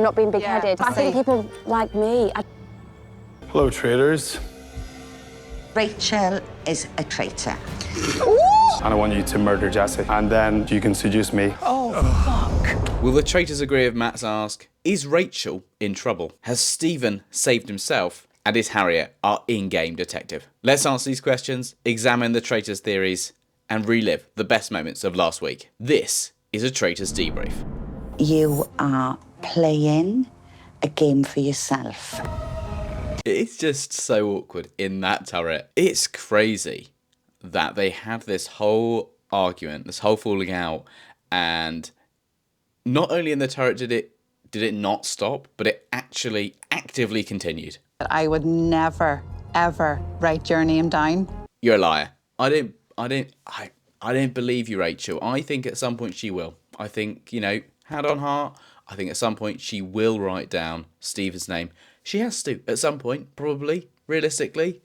I'm not being big-headed. Yeah, I think people like me. Hello, traitors. Rachel is a traitor. And I want you to murder Jesse, and then you can seduce me. Will the traitors agree with Matt's ask? Is Rachel in trouble? Has Stephen saved himself? And is Harriet our in-game detective? Let's answer these questions, examine the traitors' theories, and relive the best moments of last week. This is a Traitors Debrief. You are playing a game for yourself. It's just so awkward in that turret. It's crazy that they had this whole argument, this whole falling out, and not only in the turret did it not stop, but it actually actively continued. I would never, ever write your name down. You're a liar. I don't believe you, Rachel. I think at some point she will. I think, hand on heart, I think at some point she will write down Stephen's name. She has to, at some point, probably, realistically.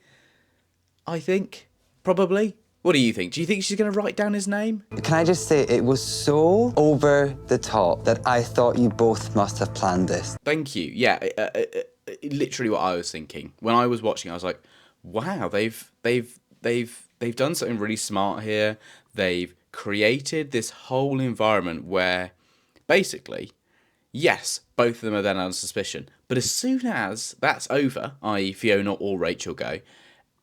I think, probably. What do you think? Do you think she's going to write down his name? Can I just say, it was so over the top that I thought you both must have planned this. Thank you. Yeah, literally what I was thinking. When I was watching, I was like, wow, they've done something really smart here. They've created this whole environment where, basically, yes, both of them are then under suspicion. But as soon as that's over, i.e. Fiona or Rachel go,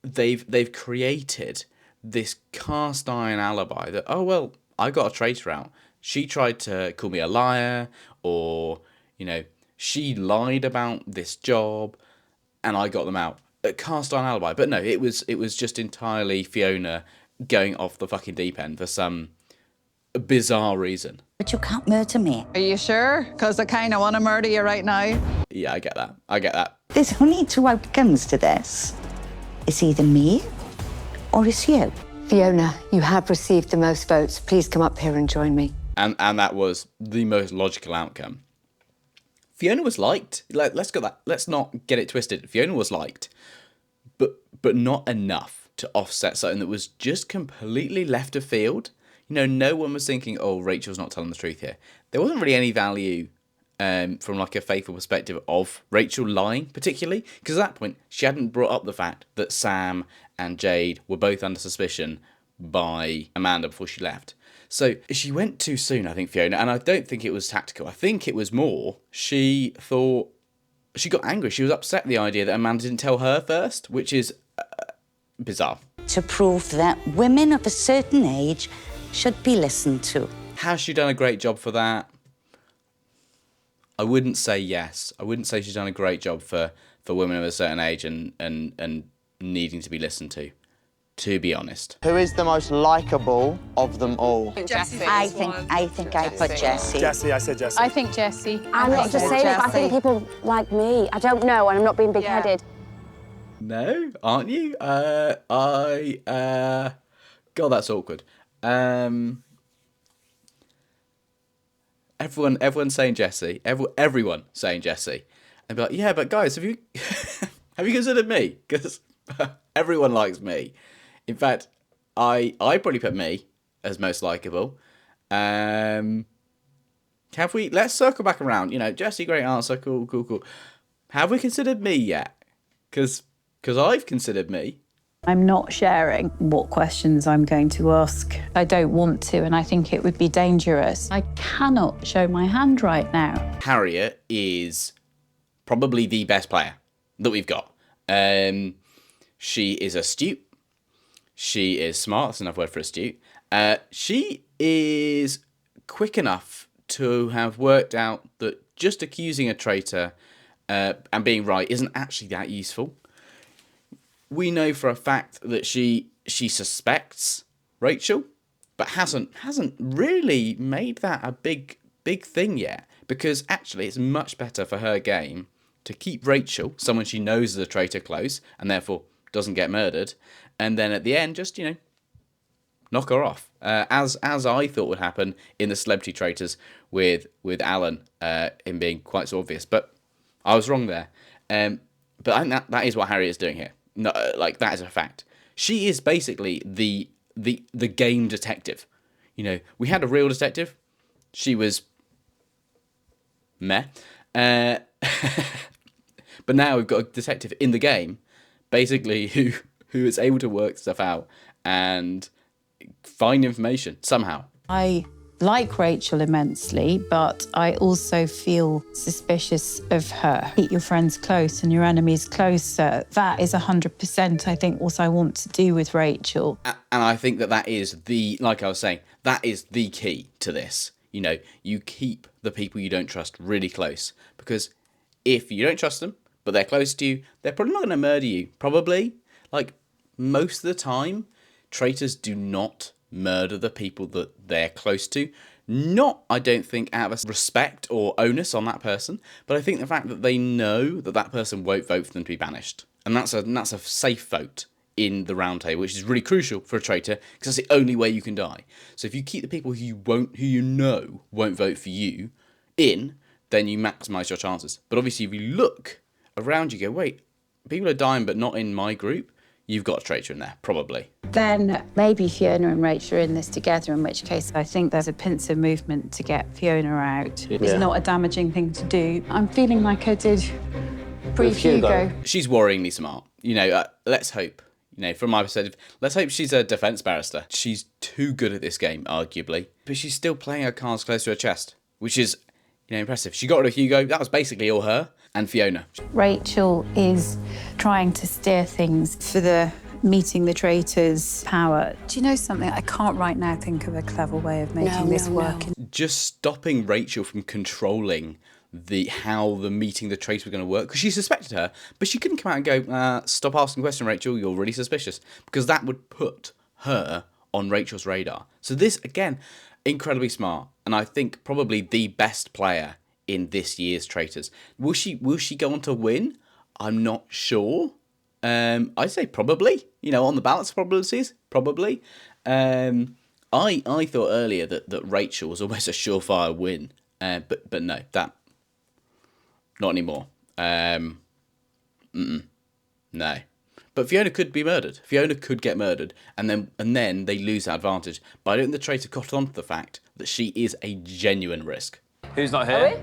they've created this cast iron alibi that, oh, well, I got a traitor out. She tried to call me a liar, or, she lied about this job, and I got them out. A cast iron alibi. But no, it was just entirely Fiona going off the fucking deep end for some bizarre reason. But you can't murder me. Are you sure? Because I kind of want to murder you right now. Yeah, I get that. There's only two outcomes to this. It's either me or it's you. Fiona, you have received the most votes. Please come up here and join me. And that was the most logical outcome. Fiona was liked. Let's not get it twisted. Fiona was liked, but not enough to offset something that was just completely left of field. No one was thinking, oh, Rachel's not telling the truth here. There wasn't really any value from like a faithful perspective of Rachel lying, particularly, because at that point she hadn't brought up the fact that Sam and Jade were both under suspicion by Amanda before she left. So she went too soon, I think, Fiona, and I don't think it was tactical. I think it was more she thought, she got angry. She was upset at the idea that Amanda didn't tell her first, which is bizarre. To prove that women of a certain age should be listened to. Has she done a great job for that? I wouldn't say yes. I wouldn't say she's done a great job for women of a certain age and needing to be listened to be honest. Who is the most likeable of them all? Jessie. I think I put Jessie. Jesse, I said Jesse. I think Jessie. I'm not just saying it, but I think people like me. I don't know, and I'm not being big-headed. No, aren't you? God, that's awkward. Everyone's saying Jesse. Everyone saying Jesse. And be like, yeah, but guys, have you have you considered me? Because everyone likes me. In fact, I probably put me as most likable. Have we? Let's circle back around. Jesse, great answer. Cool. Have we considered me yet? Because I've considered me. I'm not sharing what questions I'm going to ask. I don't want to, and I think it would be dangerous. I cannot show my hand right now. Harriet is probably the best player that we've got. She is astute. She is smart. That's another word for astute. She is quick enough to have worked out that just accusing a traitor and being right isn't actually that useful. We know for a fact that she suspects Rachel, but hasn't really made that a big thing yet. Because actually, it's much better for her game to keep Rachel, someone she knows is a traitor, close, and therefore doesn't get murdered, and then at the end, just knock her off, as I thought would happen in the Celebrity Traitors with Alan, him being quite so obvious. But I was wrong there. But I think that is what Harriet is doing here. No, that is a fact. She is basically the game detective. We had a real detective. She was meh. But now we've got a detective in the game, basically, who is able to work stuff out and find information somehow. I like Rachel immensely, but I also feel suspicious of her. Keep your friends close and your enemies closer. That is 100%, I think, what I want to do with Rachel. And I think that is like I was saying, that is the key to this. You know, you keep the people you don't trust really close, because if you don't trust them, but they're close to you, they're probably not going to murder you. Probably. Like, most of the time, traitors do not murder the people that they're close to. Not, I don't think, out of respect or onus on that person, but I think the fact that they know that that person won't vote for them to be banished. And that's a safe vote in the round table, which is really crucial for a traitor, because that's the only way you can die. So if you keep the people who you know won't vote for you in, then you maximise your chances. But obviously, if you look around, you go, wait, people are dying, but not in my group. You've got a traitor in there, probably. Then maybe Fiona and Rachel are in this together, in which case I think there's a pincer movement to get Fiona out. It's not a damaging thing to do. I'm feeling like I did pre-Hugo. She's worryingly smart. You know, let's hope. You know, from my perspective, let's hope she's a defence barrister. She's too good at this game, arguably, but she's still playing her cards close to her chest, which is, you know, impressive. She got rid of Hugo. That was basically all her. And Fiona. Rachel is trying to steer things for the meeting the traitors power. Do you know something? I can't right now think of a clever way of making this work. Just stopping Rachel from controlling how the meeting the traitor was going to work, because she suspected her, but she couldn't come out and go, stop asking questions, Rachel, you're really suspicious, because that would put her on Rachel's radar. So this, again, incredibly smart, and I think probably the best player in this year's Traitors. Will she go on to win? I'm not sure. I'd say probably. You know, on the balance of probabilities, probably. I thought earlier that Rachel was almost a surefire win, but no, that not anymore. No. But Fiona could be murdered. Fiona could get murdered, and then they lose that advantage. But I don't think the traitor caught on to the fact that she is a genuine risk. Who's not here?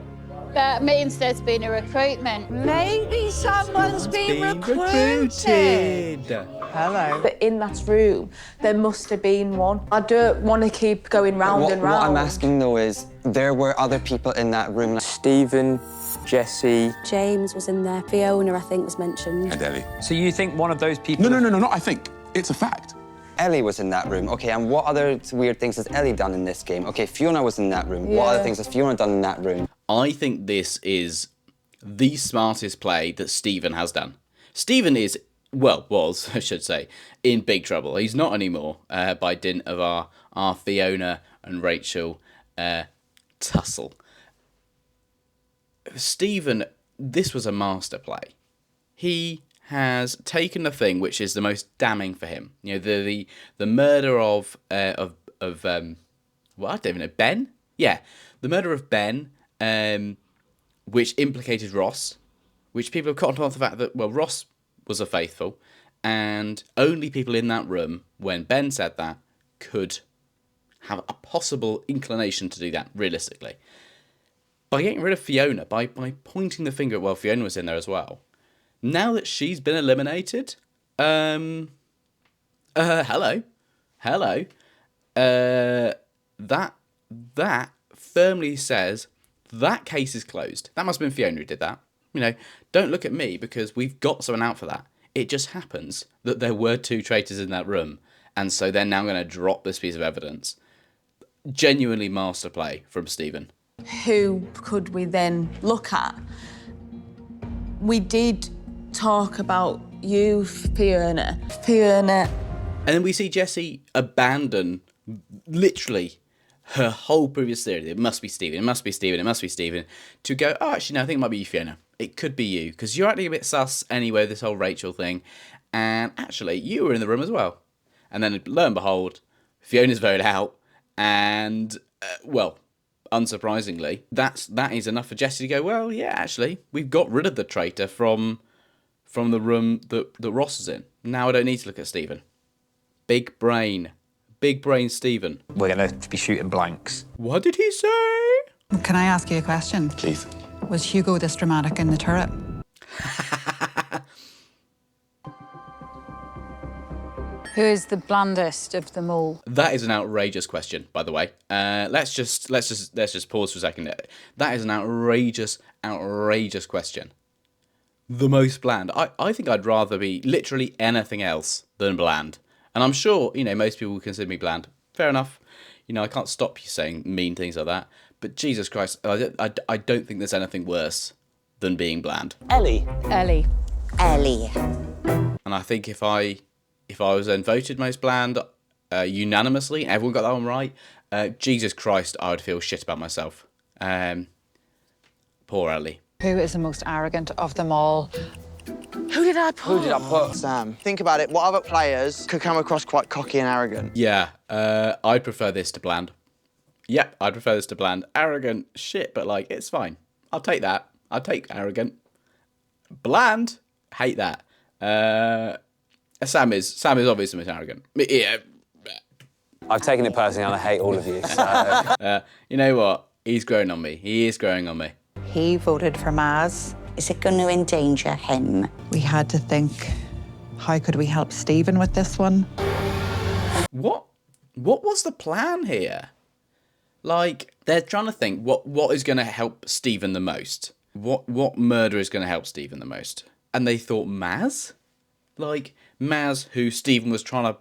That means there's been a recruitment. Maybe someone's been recruited. Hello. But in that room, there must have been one. I don't want to keep going round and round. What I'm asking, though, is there were other people in that room. Stephen, Jesse. James was in there. Fiona, I think, was mentioned. And Ellie. So you think one of those people... No, not I think. It's a fact. Ellie was in that room. Okay, and what other weird things has Ellie done in this game? Okay, Fiona was in that room. Yeah. What other things has Fiona done in that room? I think this is the smartest play that Stephen has done. Stephen is, well, was, I should say, in big trouble. He's not anymore by dint of our Fiona and Rachel tussle. Stephen, this was a master play. He has taken the thing which is the most damning for him. You know, the murder of well, I don't even know, Ben? Yeah, the murder of Ben, which implicated Ross, which people have caught on to the fact that, well, Ross was a faithful, and only people in that room, when Ben said that, could have a possible inclination to do that, realistically. By getting rid of Fiona, by pointing the finger at, well, Fiona was in there as well, now that she's been eliminated, hello, that firmly says that case is closed. That must have been Fiona who did that. You know, don't look at me because we've got someone out for that. It just happens that there were two traitors in that room, and so they're now going to drop this piece of evidence. Genuinely master play from Stephen. Who could we then look at? We did talk about you, Fiona. And then we see Jessie abandon, literally, her whole previous theory. It must be Stephen, it must be Stephen, it must be Stephen. To go, oh, actually, no, I think it might be you, Fiona. It could be you, because you're acting a bit sus anyway, this whole Rachel thing. And actually, you were in the room as well. And then, lo and behold, Fiona's voted out. And, well, unsurprisingly, that is enough for Jessie to go, well, yeah, actually, we've got rid of the traitor from the room that Ross is in. Now I don't need to look at Stephen. Big brain Stephen. We're going to be shooting blanks. What did he say? Can I ask you a question? Please. Was Hugo this dramatic in the turret? Who is the blandest of them all? That is an outrageous question, by the way. Let's just pause for a second. That is an outrageous question. The most bland. I think I'd rather be literally anything else than bland. And I'm sure, most people would consider me bland. Fair enough. I can't stop you saying mean things like that. But Jesus Christ, I don't think there's anything worse than being bland. Ellie. Ellie. Ellie. And I think if I was then voted most bland unanimously, everyone got that one right, Jesus Christ, I would feel shit about myself. Poor Ellie. Who is the most arrogant of them all? Who did I put? Sam. Think about it. What other players could come across quite cocky and arrogant? Yeah, I'd prefer this to bland. Yep, I'd prefer this to bland. Arrogant, shit, but it's fine. I'll take that. I'll take arrogant. Bland, hate that. Sam is obviously the most arrogant. Yeah. I've taken it personally and I hate all of you. So. You know what? He's growing on me. He is growing on me. He voted for Maz. Is it going to endanger him? We had to think, how could we help Stephen with this one? What was the plan here? They're trying to think what is going to help Stephen the most. What murder is going to help Stephen the most? And they thought Maz? Maz, who Stephen was trying to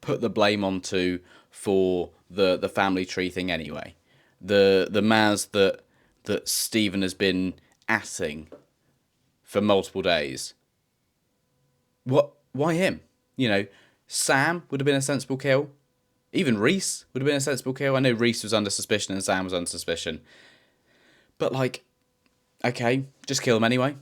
put the blame onto for the family tree thing anyway. The Maz that Stephen has been assing for multiple days. Why him? Sam would have been a sensible kill. Even Reese would have been a sensible kill. I know Reese was under suspicion and Sam was under suspicion. But okay, just kill him anyway.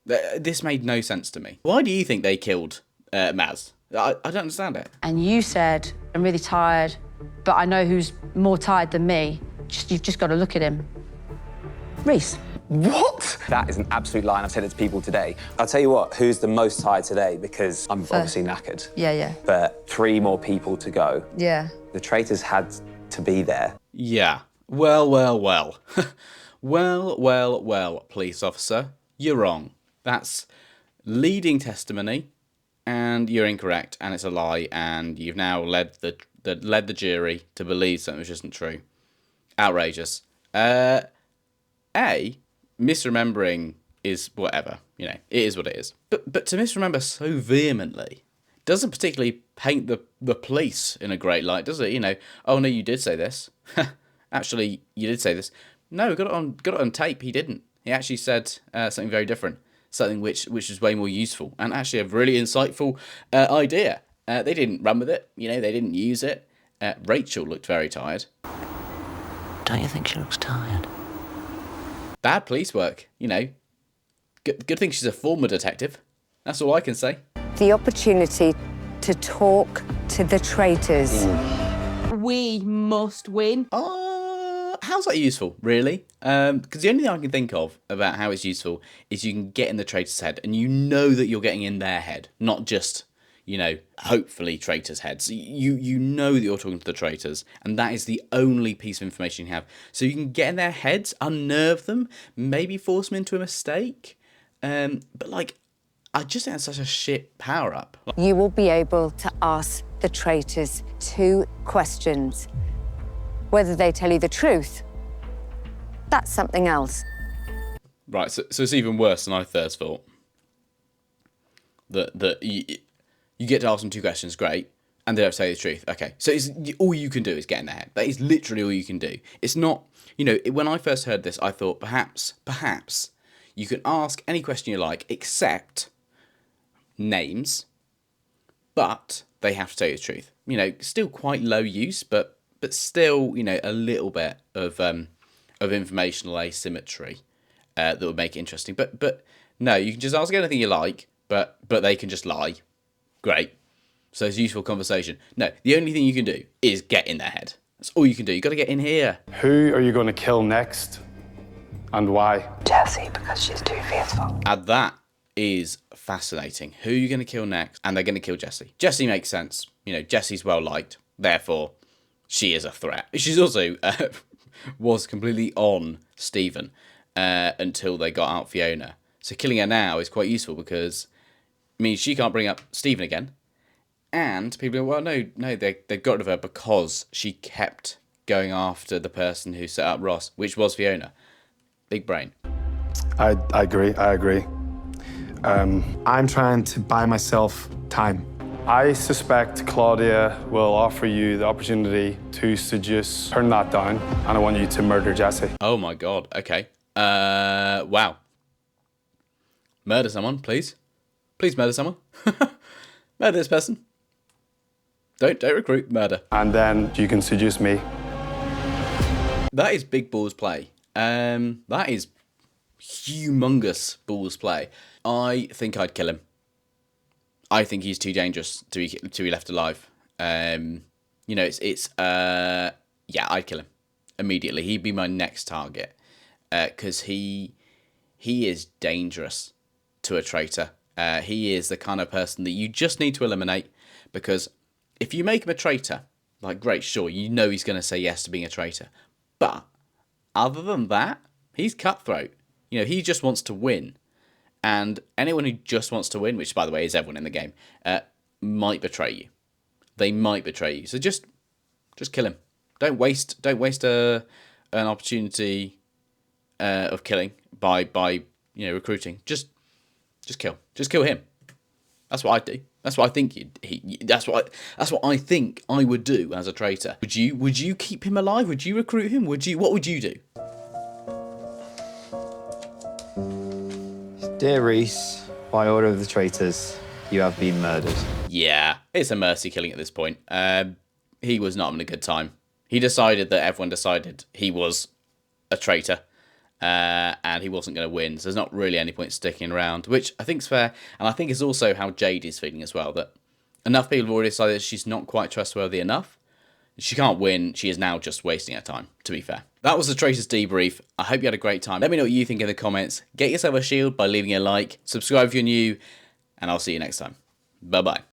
This made no sense to me. Why do you think they killed Maz? I don't understand it. And you said, I'm really tired, but I know who's more tired than me. You've just got to look at him. Reese. What? That is an absolute lie, and I've said it to people today. I'll tell you what, who's the most tired today, because I'm obviously knackered. Yeah. But 3 more people to go. Yeah. The traitors had to be there. Yeah. Well. well, police officer. You're wrong. That's leading testimony, and you're incorrect, and it's a lie, and you've now led the jury to believe something which isn't true. Outrageous. Misremembering is whatever, it is what it is. But to misremember so vehemently doesn't particularly paint the police in a great light, does it? Oh no, you did say this. Actually, you did say this. No, we got it on tape. He didn't. He actually said something very different, something which is way more useful and actually a really insightful idea. They didn't run with it. They didn't use it. Rachel looked very tired. Don't you think she looks tired? Bad police work, Good thing she's a former detective. That's all I can say. The opportunity to talk to the traitors. We must win. How's that useful, really? Because the only thing I can think of about how it's useful is you can get in the traitor's head and you know that you're getting in their head, not just, hopefully traitors' heads. You know that you're talking to the traitors, and that is the only piece of information you have. So you can get in their heads, unnerve them, maybe force them into a mistake. But I just think that's such a shit power-up. You will be able to ask the traitors 2 questions. Whether they tell you the truth, that's something else. Right, so it's even worse than I first thought. That you get to ask them 2 questions, great, and they don't say the truth. Okay, so all you can do is get in their head. That is literally all you can do. It's not, when I first heard this, I thought perhaps you can ask any question you like except names, but they have to tell you the truth. Still quite low use, but still, a little bit of informational asymmetry that would make it interesting. But no, you can just ask anything you like, but they can just lie. Great. So it's useful conversation. No, the only thing you can do is get in their head. That's all you can do. You got to get in here. Who are you going to kill next, and why? Jessie, because she's too faithful. And that is fascinating. Who are you going to kill next? And they're going to kill Jessie. Jessie makes sense. Jessie's well liked. Therefore, she is a threat. She's also was completely on Stephen. until they got out Fiona. So killing her now is quite useful because it means she can't bring up Stephen again. And people are, well, no, they got rid of her because she kept going after the person who set up Ross, which was Fiona. Big brain. I agree. I'm trying to buy myself time. I suspect Claudia will offer you the opportunity to seduce, turn that down, and I want you to murder Jesse. Oh my god, okay. Wow. Murder someone, please. Please murder someone. Murder this person. Don't recruit, murder. And then you can seduce me. That is big balls play. That is humongous balls play. I think I'd kill him. I think he's too dangerous to be left alive. You know, yeah, I'd kill him immediately. He'd be my next target because he is dangerous to a traitor. He is the kind of person that you just need to eliminate, because if you make him a traitor, like, great, sure, you know he's going to say yes to being a traitor. But other than that, he's cutthroat. You know, he just wants to win. And anyone who just wants to win, which, by the way, is everyone in the game, might betray you. They might betray you. So just kill him. Don't waste an opportunity of killing by recruiting. Just kill him. That's what I'd do. That's what I think that's what I think I would do as a traitor. Would you keep him alive? Would you recruit him? What would you do? Dear Reese, by order of the traitors, you have been murdered. Yeah, it's a mercy killing at this point. He was not having a good time. He decided that everyone decided he was a traitor, and he wasn't going to win. So there's not really any point sticking around, which I think is fair. And I think it's also how Jade is feeling as well, that enough people have already decided that she's not quite trustworthy enough. She can't win. She is now just wasting her time, to be fair. That was the Traitors debrief. I hope you had a great time. Let me know what you think in the comments. Get yourself a shield by leaving a like. Subscribe if you're new. And I'll see you next time. Bye-bye.